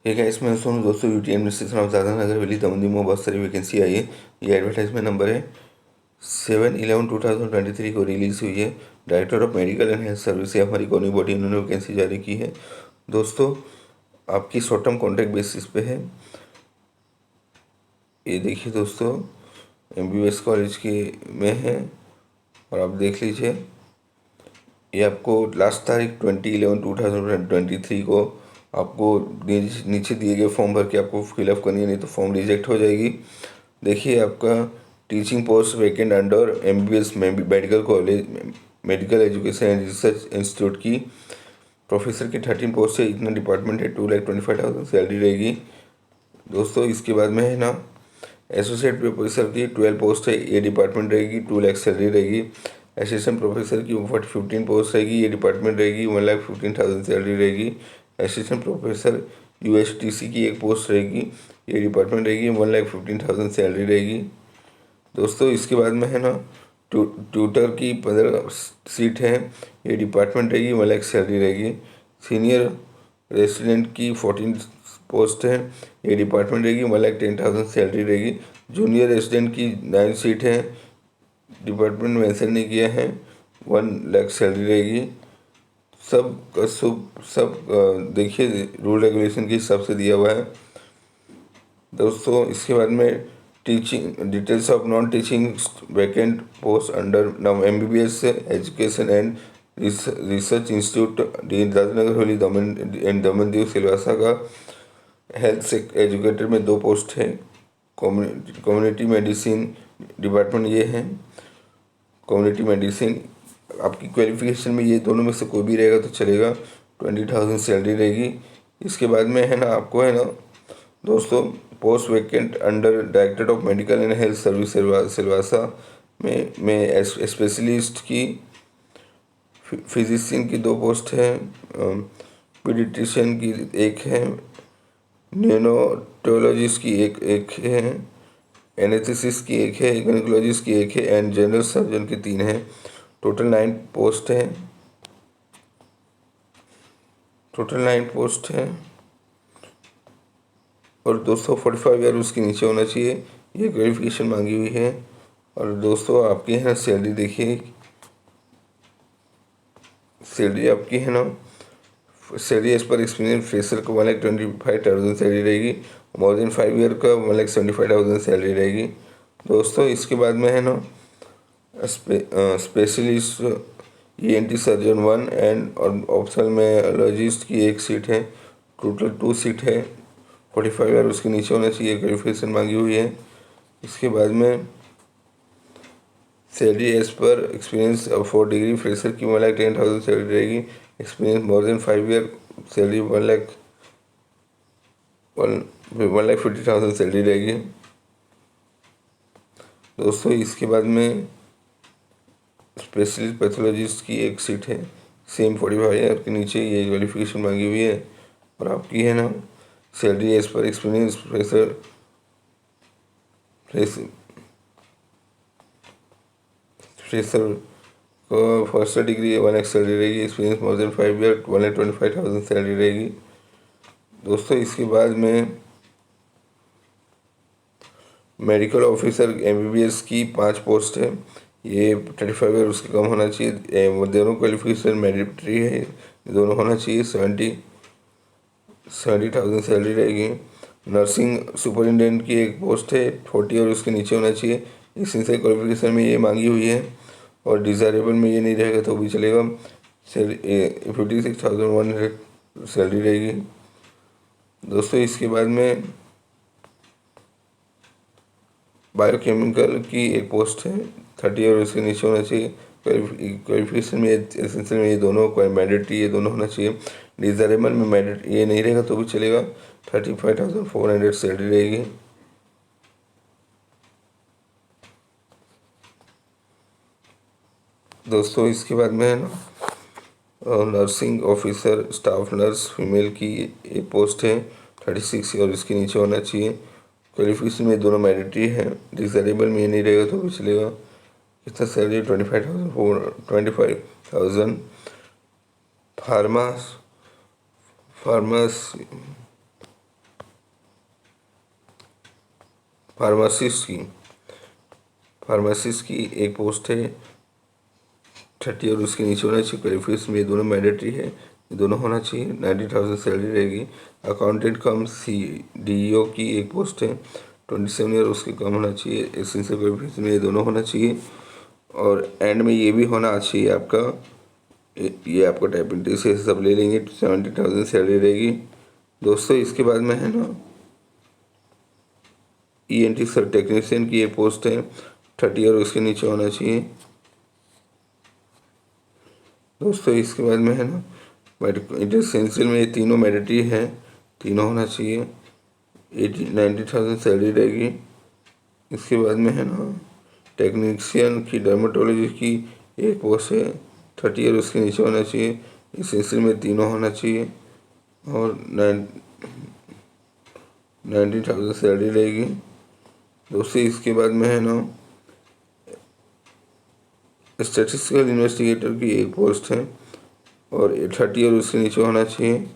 इसमें सुनो दोस्तों, UT administration of Dadra Nagar Haveli दमन में बहुत सारी वैकेंसी आई है। ये एडवर्टाइजमेंट नंबर है 7/11/2023 को रिलीज़ हुई है। Director of medical and health service है हमारी कौनी बॉडी, इन्होंने वैकेंसी जारी की है। दोस्तों आपकी शॉर्ट टर्म कॉन्ट्रैक्ट बेसिस पे है। ये देखिए दोस्तों, MBBS कॉलेज की में है और आप देख लीजिए। ये आपको लास्ट तारीख 20/11/2023 को आपको नीचे दिए गए फॉर्म भर के आपको फिलअप करनी है, नहीं तो फॉर्म रिजेक्ट हो जाएगी। देखिए आपका teaching post vacant under MBBS medical college, medical education and research institute की प्रोफेसर की 13 पोस्ट है। इतना डिपार्टमेंट है, 2,25,000 सैलरी रहेगी। दोस्तों इसके बाद में है ना, एसोसिएट प्रोफेसर की 12 पोस्ट है, ये डिपार्टमेंट रहेगी, 2 लाख सैलरी रहेगी। असिस्टेंट प्रोफेसर की 15 पोस्ट रहेगी, ये डिपार्टमेंट रहेगी, 1,15,000 सैलरी रहेगी। असिस्टेंट प्रोफेसर USTC की एक पोस्ट रहेगी, ये डिपार्टमेंट रहेगी, 1,15,000 सैलरी रहेगी। दोस्तों इसके बाद में है ना, ट्यूटर की 15 सीट है, ये डिपार्टमेंट रहेगी, 1 लाख सैलरी रहेगी। सीनियर रेसिडेंट की 14 पोस्ट है, ये डिपार्टमेंट रहेगी, 1,10,000 सैलरी रहेगी। जूनियर रेसिडेंट की 9 सीट है, डिपार्टमेंट मेंशन नहीं किया है, 1 लाख सैलरी रहेगी। सब देखिए रूल रेगुलेशन के हिसाब से दिया हुआ है। दोस्तों इसके बाद में teaching details of non teaching vacant post under MBBS education and research institute Dadra Nagar Haveli Daman Diu Silvassa का हेल्थ एजुकेटर में 2 पोस्ट है। कम्युनिटी मेडिसिन डिपार्टमेंट ये है, कम्युनिटी मेडिसिन। आपकी क्वालिफिकेशन में ये दोनों में से कोई भी रहेगा तो चलेगा, 20,000 सैलरी रहेगी। इसके बाद में है ना, आपको है ना दोस्तों, post vacant under director of medical and health service Silvassa में स्पेशलिस्ट की फिजिशियन की 2 पोस्ट है, पीडियाट्रिशियन की 1 है, न्यूरोटोलॉजिस्ट की एक है, एनेस्थेसिस्ट की 1 है, गायनेकोलॉजिस्ट की 1 है एंड जनरल सर्जन की 3 है। टोटल 9 पोस्ट है, और दोस्तों 45 ईयर उसके नीचे होना चाहिए, ये क्वालिफिकेशन मांगी हुई है। और दोस्तों आपकी है ना सैलरी देखिए, सैलरी आपकी है ना, salary as per experience fresher को 1,25,000 सैलरी रहेगी, मोर देन 5 ईयर का 1,75,000 सैलरी रहेगी। दोस्तों इसके बाद में है ना, specialist ENT surgeon 1 and optional में अलर्जिस्ट की 1 सीट है, टोटल 2 सीट है। 45 ईयर उसके नीचे होना चाहिए, क्वालिफिकेशन मांगी हुई है। इसके बाद में salary as per experience 4 degree fresher की 1,10,000 सैलरी रहेगी, experience more than 5 year salary 1,50,000 salary रहेगी। दोस्तों इसके बाद में स्पेशलिस्ट पैथोलॉजिस्ट की 1 सीट है, सेम 45 ईयर के नीचे ये क्वालिफिकेशन मांगी हुई है। और आपकी है ना salary as per experience fresher को फर्स्ट डिग्री 1 लाख सैलरी रहेगी, experience more than 5 year 1,25,000 salary रहेगी। दोस्तों इसके बाद में मेडिकल ऑफिसर MBBS की 5 पोस्ट है, ये 35 ईयर उसके कम होना चाहिए, वो दोनों क्वालिफिकेशन मैंडेटरी है, दोनों होना चाहिए। 70,000 सैलरी रहेगी। नर्सिंग सुपरिटेंडेंट की 1 पोस्ट है, 40 और उसके नीचे होना चाहिए, इसेंशियल क्वालिफिकेशन में ये मांगी हुई है। और डिज़ायरेबल में ये नहीं रहेगा तो भी चलेगा। 56,100 सैलरी रहेगी। दोस्तों इसके बाद में बायोकेमिकल की 1 पोस्ट है, 30 और उसके नीचे होना चाहिए, क्वालिफिकेशन में एसेंशियल में ये दोनों मैंडेटरी, ये दोनों होना चाहिए। डिज़ायरेबल में मैंडेटरी ये नहीं रहेगा तो भी चलेगा, 35,400 सैलरी रहेगी। दोस्तों इसके बाद में है ना, nursing officer staff nurse female की 1 पोस्ट है, 36 और इसके नीचे होना चाहिए, क्वालिफिकेशन में दोनों मैंडेटरी है। डिज़ायरेबल में ये नहीं रहेगा तो भी चलेगा। कितना सैलरी 25,000। फार्मास फार्मासिस्ट की एक पोस्ट है 30 और उसके नीचे होना चाहिए। क्वालिफिकेशन में ये दोनों मैंडेटरी है, ये दोनों होना चाहिए। 90,000 सैलरी रहेगी। अकाउंटेंट कम CDO की एक पोस्ट है 27 ईयर, उसके कम होना चाहिए। एसेंशियल क्वालिफिकेशन में ये दोनों होना चाहिए। और एंड में ये भी होना चाहिए आपका, ये आपका टाइपिंग टेस्ट से सब ले लेंगे। 70,000 सैलरी रहेगी दोस्तों। इसके बाद में है ना ENT सर टेक्नीशियन की एक पोस्ट है 30 और उसके नीचे होना चाहिए दोस्तों। इसके बाद में है ना एसेंशियल में ये तीनों मैंडेटरी है, तीनों होना चाहिए। 90,000 सैलरी रहेगी। इसके बाद में है ना टेक्नीशियन की डर्मेटोलॉजी की एक पोस्ट है 30 और उसके नीचे होना चाहिए। एसेंशियल में तीनों होना चाहिए और 90,000 सैलरी रहेगी दोस्तों। इसके बाद में है ना स्टैटिस्टिकल इन्वेस्टिगेटर की एक पोस्ट है और 30 और उसके नीचे होना चाहिए।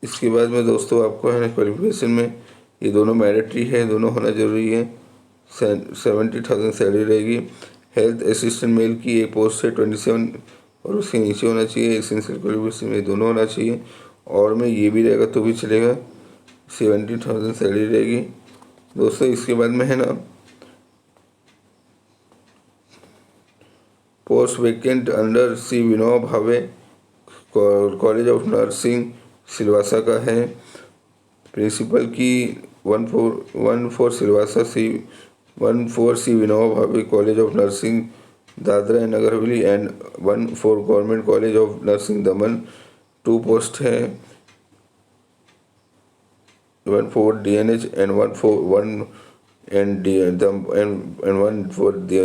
इसके बाद में दोस्तों आपको है ना क्वालिफिकेशन में ये दोनों मैंडेटरी है, दोनों होना जरूरी है। 70,000 सैलरी रहेगी। हेल्थ असिस्टेंट मेल की एक पोस्ट है 27 और उसके नीचे होना चाहिए। एसेंशियल क्वालिफिकेशन में दोनों होना चाहिए और में ये भी रहेगा तो भी चलेगा। 70,000 सैलरी रहेगी दोस्तों। इसके बाद में है ना post vacant under C Vinoba Bhave college of nursing Silvassa का है। प्रिंसिपल की 14 Silvassa C Vinoba Bhave college of nursing Dadra and Nagar Haveli and 14 government college of nursing Daman. 2 post है 14 DNH एंड 1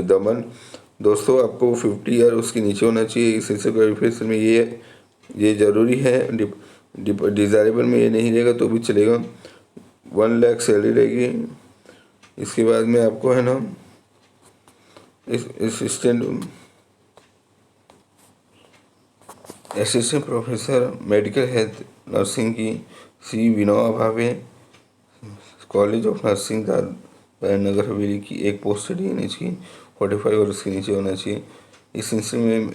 दमन दोस्तों। आपको 50 ईयर उसके नीचे होना चाहिए। एसेंशियल क्वालिफिकेशन में ये ज़रूरी है। डिज़ायरेबल में ये नहीं रहेगा तो भी चलेगा। 1 लाख सैलरी रहेगी। इसके बाद में आपको है ना assistant professor medical health nursing की सी Vinoba Bhave college of nursing नगर हवेली की एक पोस्ट DNH की 45 और उसके नीचे होना चाहिए। इस सिलसिले में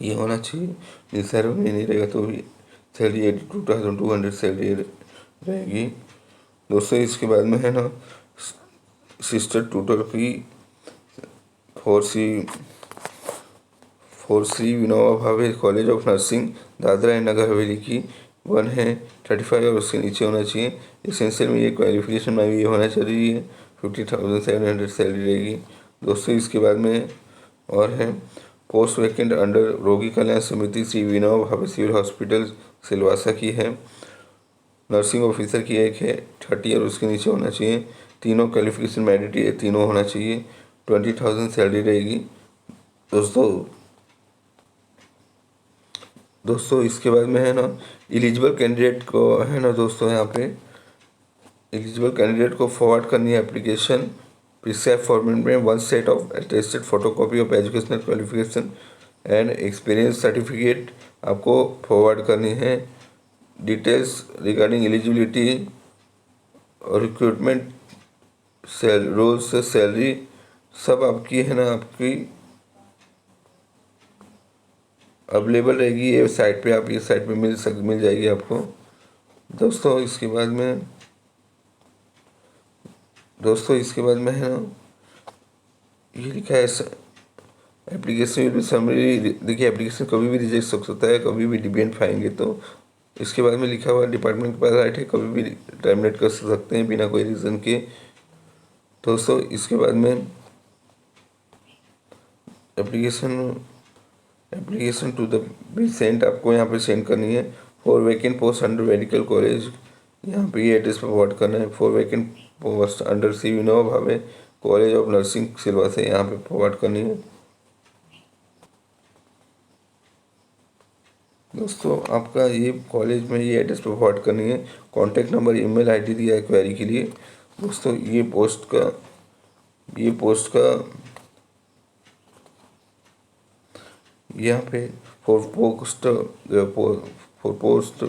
ये होना चाहिए। रिजर्व में नहीं रहेगा तो भी सैलरी 82,200 सैलरी रहेगी दोस्तों। इसके बाद में है ना सिस्टर ट्यूटर की 4 Shri Vinoba Bhave college of nursing Dadra and Nagar Haveli की 1 है 35 और उसके नीचे होना चाहिए। एसेंशियल में ये क्वालिफिकेशन में भी ये होना चाहिए। 50,700 सैलरी रहेगी दोस्तों। इसके बाद में और है पोस्ट वैकेंट अंडर रोगी कल्याण समिति श्री विनोबा भावे सिविल हॉस्पिटल सिलवासा की है। नर्सिंग ऑफिसर की एक है 30 और उसके नीचे होना चाहिए। तीनों क्वालिफिकेशन मैंडेटरी है, तीनों होना चाहिए। 20,000 सैलरी रहेगी दोस्तों। इसके बाद में है ना एलिजिबल कैंडिडेट को है ना दोस्तों, यहाँ पे एलिजिबल कैंडिडेट को फॉरवर्ड करनी है एप्लीकेशन प्रिस्क्राइब फॉर्मेट में 1 set of attested photocopy of educational qualification and experience certificate आपको फॉरवर्ड करनी है। डिटेल्स रिगार्डिंग एलिजिबिलिटी और रिक्रूटमेंट रोल्स सैलरी सब आपकी है ना आपकी अवेलेबल रहेगी ये साइट पे। आप ये साइट पे मिल जाएगी आपको दोस्तों। इसके बाद में है ना ये लिखा है एप्लीकेशन विल बी समरी। देखिए एप्लीकेशन कभी भी रिजेक्ट हो सकता है, कभी भी डिपेंड पाएंगे तो इसके बाद में लिखा हुआ डिपार्टमेंट के पास राइट है, कभी भी टर्मिनेट कर सकते हैं बिना कोई रीज़न के दोस्तों। इसके बाद में application to the be sent आपको यहाँ पे सेंड करनी है। 4 vacant post under medical college, यहाँ पे ये एड्रेस पर फॉरवर्ड करना है। 4 vacant post under C Vinoba Bhave college of nursing Silvassa यहाँ पे फॉरवर्ड करनी है दोस्तों। आपका ये कॉलेज में ये एड्रेस पर फॉरवर्ड करनी है। कॉन्टैक्ट नंबर ईमेल ID दिया है क्वेरी के लिए दोस्तों। ये पोस्ट का यहाँ पे for post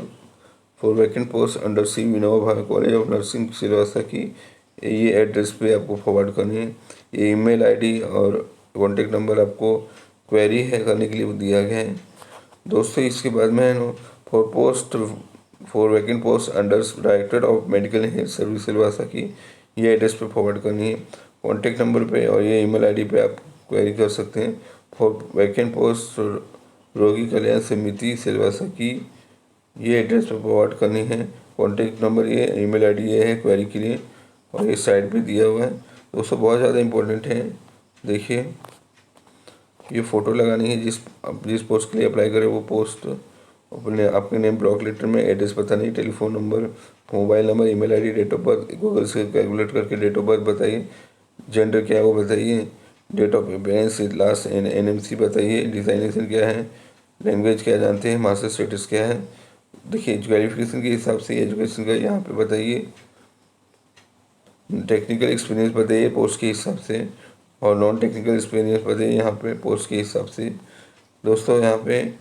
for vacant post under C Vinoba Bhave college of nursing Silvassa की, ये एड्रेस पे आपको फॉरवर्ड करनी है। ये ईमेल आईडी और कॉन्टेक्ट नंबर आपको क्वेरी है करने के लिए दिया गया है। दोस्तों इसके बाद में है ना, for vacant post under director of medical health service Silvassa की, ये एड्रेस पे फॉरवर्ड करनी है। कॉन्टेक्ट नंबर पे और ये ईमेल आईडी पे आप क्वेरी कर सकते हैं। फॉर वैकेंट पोस्ट रोगी कल्याण समिति सिलवासा की, ये एड्रेस पे फॉरवर्ड करनी है। कॉन्टेक्ट नंबर ये, ईमेल आईडी ये है क्वेरी के लिए, और ये साइट पे दिया हुआ है। दोस्तों बहुत ज़्यादा इम्पोर्टेंट है। देखिए ये फ़ोटो लगानी है, जिस पोस्ट के लिए अप्लाई करें वो पोस्ट, अपने आपके नेम, ब्लॉक लेटर में एड्रेस पता नहीं, telephone number, mobile number, email ID, date of birth, Google से कैलकुलेट करके डेट ऑफ बर्थ बताइए, जेंडर क्या है वो बताइए, date of appearance, last NMC बताइए, डिजाइनेशन क्या है, लैंग्वेज क्या जानते हैं, मास्टर स्टेटस क्या है। देखिए क्वालिफिकेशन के हिसाब से एजुकेशन का यहाँ पे बताइए, टेक्निकल एक्सपीरियंस बताइए पोस्ट के हिसाब से, और नॉन टेक्निकल एक्सपीरियंस बताइए यहाँ पे पोस्ट के हिसाब से। दोस्तों यहाँ पे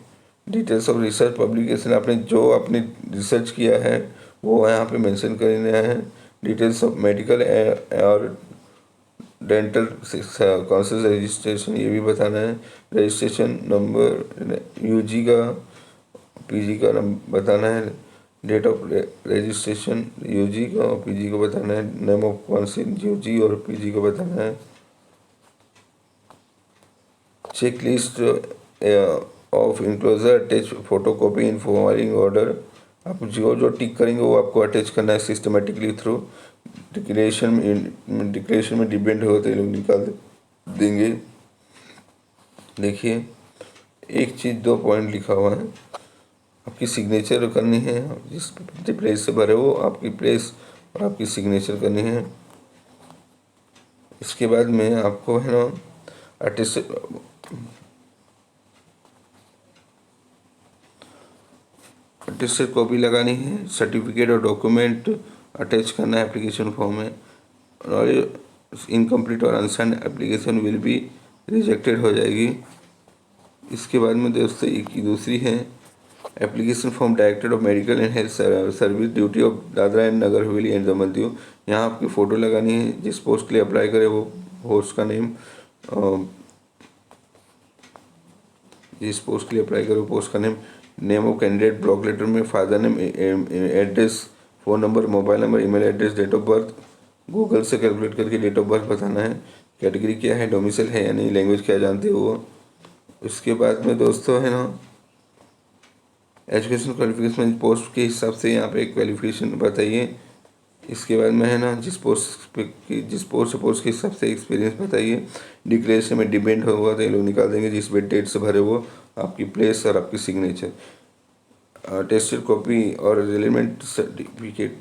डिटेल्स ऑफ रिसर्च पब्लिकेशन, आपने जो आपने रिसर्च किया है वो यहाँ पे मेंशन करना है। डिटेल्स ऑफ मेडिकल और डेंटल काउंसिल रजिस्ट्रेशन ये भी बताना है। रजिस्ट्रेशन नंबर, यूजी का, पीजी का नंबर बताना है। डेट ऑफ रजिस्ट्रेशन यूजी का और पीजी को बताना है। नेम ऑफ काउंसिल यूजी और पीजी को बताना है। Check list of enclosure attach photocopy in forwarding order, आप जो टिक करेंगे वो आपको अटैच करना है सिस्टमेटिकली थ्रू। डिक्लेरेशन में डिपेंड होगा तो ये लोग निकाल देंगे। देखिए एक चीज़ 2 पॉइंट लिखा हुआ है, आपकी सिग्नेचर करनी है, जिस प्लेस से भरे हो आपकी प्लेस और आपकी सिग्नेचर करनी है। इसके बाद में आपको है ना अटेस्टेड कॉपी लगानी है, सर्टिफिकेट और डॉक्यूमेंट अटैच करना है एप्लीकेशन फॉर्म में, और इनकम्प्लीट और unsigned application will be rejected हो जाएगी। इसके बाद में दोस्तों एक दूसरी है application form director of medical and health service duty of Dadra and Nagar Haveli and Daman Diu. यहाँ आपकी फ़ोटो लगानी है, जिस पोस्ट के लिए अप्लाई करे वो पोस्ट का नेम, जिस पोस्ट के लिए अप्लाई करो पोस्ट का name, name of candidate, block letter में father name, address, phone number, mobile number, email address, date of birth, Google से कैलकुलेट करके डेट ऑफ बर्थ बताना है। कैटेगरी क्या है, डोमिसाइल है या नहीं, लैंग्वेज क्या जानते हो वो। उसके बाद में दोस्तों है ना एजुकेशन क्वालिफिकेशन पोस्ट के हिसाब से यहाँ पे क्वालिफिकेशन बताइए। इसके बाद में है ना जिस पोस्ट से पोस्ट के हिसाब से एक्सपीरियंस बताइए। डिक्लेरेशन में डिपेंड होगा तो ये लोग निकाल देंगे, जिस डेट से भरे वो आपकी प्लेस और आपकी सिग्नेचर। अटेस्टेड कॉपी और रिलेवेंट सर्टिफिकेट,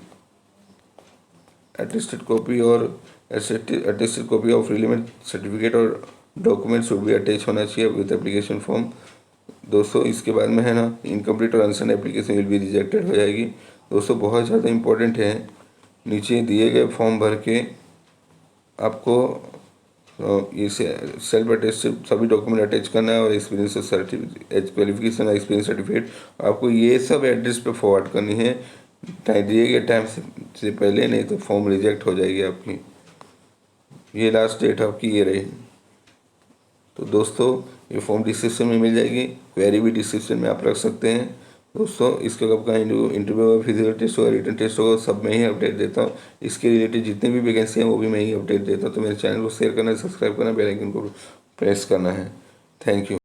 अटेस्टेड कॉपी और attested copy of relevant certificate और डॉक्यूमेंट शुड भी अटैच होना चाहिए विद एप्लीकेशन फॉर्म। दोस्तों इसके बाद में है ना इनकम्प्लीट और unsigned application will be rejected हो जाएगी। दोस्तों बहुत ज़्यादा इंपॉर्टेंट है, नीचे दिए गए फॉर्म भर के आपको ये सेल्फ अटेस्टेड सभी डॉक्यूमेंट अटैच करना है, और experience certificate, qualification experience certificate आपको ये सब एड्रेस पे फॉरवर्ड करनी है दिए गए टाइम से पहले, नहीं तो फॉर्म रिजेक्ट हो जाएगी आपकी। ये लास्ट डेट आपकी ये रही। तो दोस्तों ये फॉर्म डिस्क्रिप्शन में मिल जाएगी, क्वेरी भी डिस्क्रिप्शन में आप रख सकते हैं। दोस्तों इसका कब का इंटरव्यू होगा, फिजिकल टेस्ट होगा, रिटन टेस्ट होगा, सब मैं ही अपडेट देता हूँ। इसके रिलेटेड जितने भी वैकेंसी हैं वो भी मैं ही अपडेट देता हूँ। तो मेरे चैनल को शेयर करना है, सब्सक्राइब करना है, बेल आइकन को प्रेस करना है। Thank you.